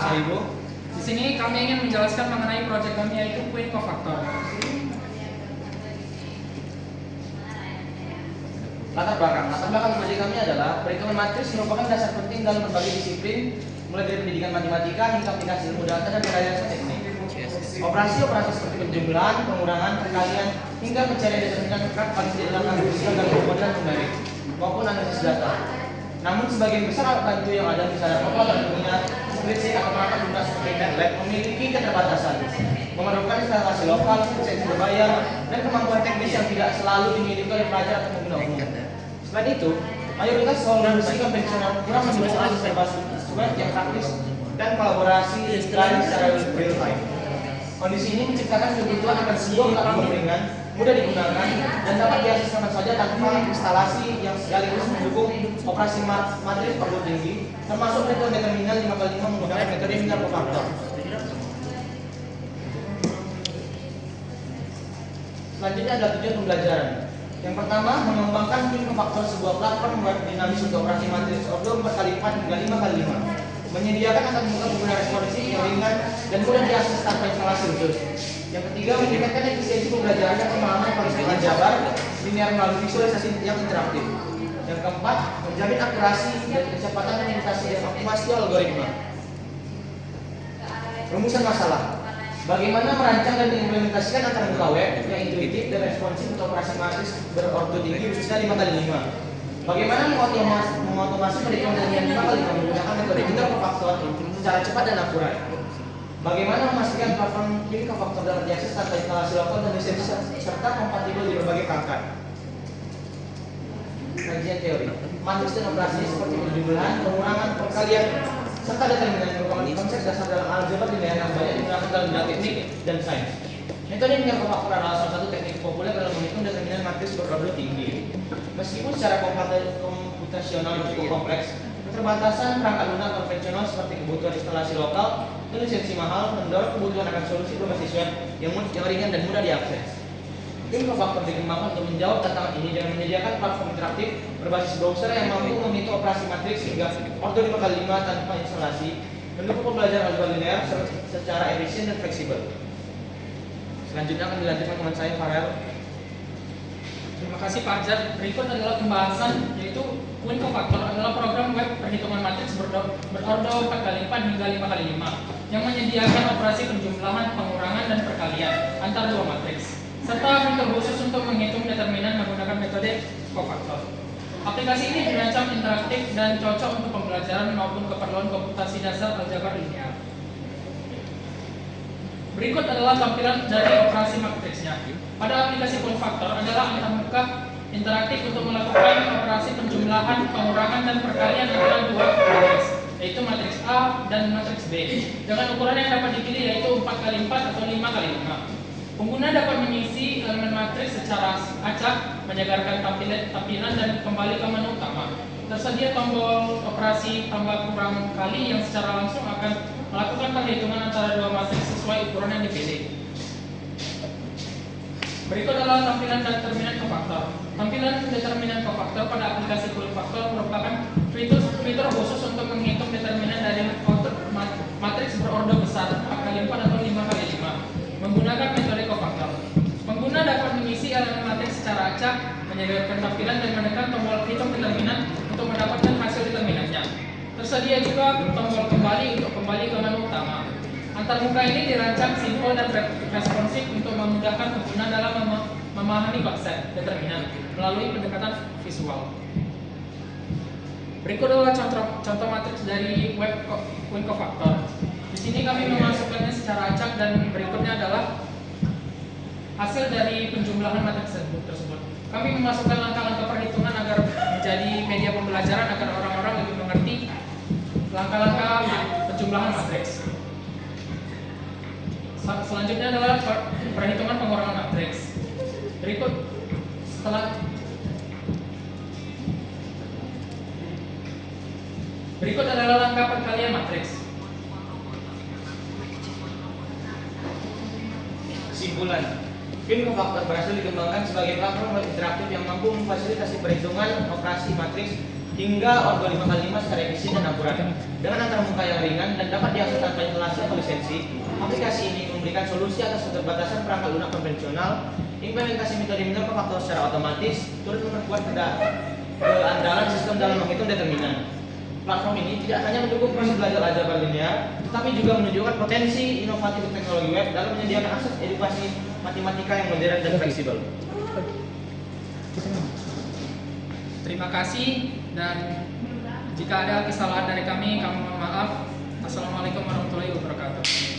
Bapak Ibu. Di sini kami ingin menjelaskan mengenai proyek kami yaitu Queen Cofactor. Latar belakang proyek kami adalah perhitungan matriks merupakan dasar penting dalam berbagai disiplin, mulai dari pendidikan matematika hingga aplikasi ilmu data dan rekayasa teknik. Operasi-operasi seperti penjumlahan, pengurangan, perkalian, hingga pencarian determinan mutlak paling tidak dalam rujukan dan kemudian numerik maupun analisis data. Namun sebagian besar alat bantu yang ada misalnya kalkulator ilmiah, spreadsheet atau perangkat lunak seperti MATLAB memiliki keterbatasan, memerlukan instalasi lokal, lisensi berbayar, dan kemampuan teknis yang tidak selalu dimiliki oleh pelajar atau pengguna umum. Selain itu, mayoritas solusi konvensional kurang mendukung akses berbasis web yang praktis dan kolaborasi lain secara real time. Kondisi ini menciptakan kebutuhan akan sebuah platform ringan, mudah digunakan, dan dapat diakses kapan saja tanpa instalasi yang sekaligus mendukung operasi matriks perlu tinggi, termasuk perhitungan determinan 5x5 menggunakan metode linear cofactor. Selanjutnya adalah tujuan pembelajaran. Yang pertama, mengembangkan Queen Cofactor, sebuah platform web dinamis untuk operasi matriks ordo 4x4 hingga 5x5. Menyediakan akan muka pengguna responsif yang ringan dan mudah diakses tanpa instalasi khusus. Yang ketiga, meningkatkan efisiensi pembelajaran dan pemahaman konsep aljabar linear melalui visualisasi yang interaktif. Yang keempat, menjamin akurasi dan kecepatan komunikasi dan optimasi algoritma. Rumusan masalah. Bagaimana merancang dan mengimplementasikan antar muka web yang intuitif dan responsif untuk operasi matriks berordo tinggi khususnya 5x5. Bagaimana mengotomasi perhitungan yang 5x5 menggunakan metode linear cofactor secara cepat dan akurat. Bagaimana memastikan platform Queen Cofactor dapat diakses tanpa instalasi lokal dan lisensi serta kompatibel di berbagai perangkat. Kajian teori. Matriks dan operasinya seperti penjumlahan, pengurangan, perkalian, serta determinan merupakan konsep dasar dalam aljabar linear yang banyak digunakan dalam bidang teknik dan sains. Metode linear cofactor adalah salah satu teknik populer dalam menghitung determinan matriks berordo tinggi. Meskipun secara komputasional cukup kompleks, keterbatasan perangkat lunak konvensional seperti kebutuhan instalasi lokal dan lisensi mahal mendorong kebutuhan akan solusi berbasis web yang ringan dan mudah diakses. Queen Cofactor dikembangkan untuk menjawab tantangan ini dengan menyediakan platform interaktif berbasis browser yang mampu menghitung operasi matriks hingga ordo 5x5 tanpa instalasi, mendukung pembelajaran aljabar linear secara efisien dan fleksibel. Selanjutnya akan dilanjutkan teman saya Farel. Terima kasih Pak Arjad. Berikut adalah pembahasan yaitu Queen Cofactor adalah program web perhitungan matriks berordo 4x4 hingga 5x5 yang menyediakan operasi penjumlahan, pengurangan, dan perkalian antar dua matriks serta fitur khusus untuk menghitung determinan menggunakan metode cofactor. Aplikasi ini dirancang interaktif dan cocok untuk pembelajaran maupun keperluan komputasi dasar aljabar linear. Berikut adalah tampilan dari operasi matriksnya. Pada aplikasi Cofactor adalah antarmuka interaktif untuk melakukan operasi penjumlahan, pengurangan, dan perkalian antara dua matriks, yaitu matriks A dan matriks B, dengan ukuran yang dapat dipilih yaitu 4x4 atau 5x5. Pengguna dapat mengisi elemen matriks secara acak, menyegarkan tampilan dan kembali ke menu utama. Tersedia tombol operasi tambah kurang kali yang secara langsung akan melakukan perhitungan antara dua matriks sesuai ukuran yang dipilih. Berikut adalah tampilan determinan cofactor. Tampilan determinan cofactor pada aplikasi Cofactor merupakan fitur khusus untuk menghitung determinan dari matriks berordo besar 4x4 atau 5x5 menggunakan metode cofactor. Pengguna dapat mengisi elemen matriks secara acak, menyegarkan tampilan dan menekan tombol hitung determinan untuk mendapatkan hasil determinannya. Tersedia juga tombol kembali untuk kembali ke menu utama. Antarmuka ini dirancang simpel dan responsif untuk memudahkan pengguna dalam memahami konsep determinan melalui pendekatan visual. Berikut adalah contoh matriks dari web Queen Cofactor. Di sini kami memasukkannya secara acak dan berikutnya adalah hasil dari penjumlahan matriks tersebut. Kami memasukkan langkah-langkah perhitungan agar menjadi media pembelajaran agar orang-orang lebih mengerti langkah-langkah penjumlahan matriks. Selanjutnya adalah perhitungan pengurangan matriks. Berikut adalah langkah perkalian matriks. Kesimpulan, Queen Cofactor berhasil dikembangkan sebagai platform web interaktif yang mampu memfasilitasi perhitungan operasi matriks hingga ordo 5x5 secara efisien dan akurat. Dengan antar muka yang ringan dan dapat diakses tanpa instalasi atau lisensi, aplikasi ini memberikan solusi atas keterbatasan perangkat lunak konvensional. Implementasi metode mineral faktor secara otomatis turut memperkuat keandalan sistem dalam menghitung determinan. Platform ini tidak hanya mendukung proses belajar aljabar linear, tetapi juga menunjukkan potensi inovatif teknologi web dalam menyediakan akses edukasi matematika yang modern dan fleksibel. Terima kasih, dan jika ada kesalahan dari kami mohon maaf. Assalamualaikum warahmatullahi wabarakatuh.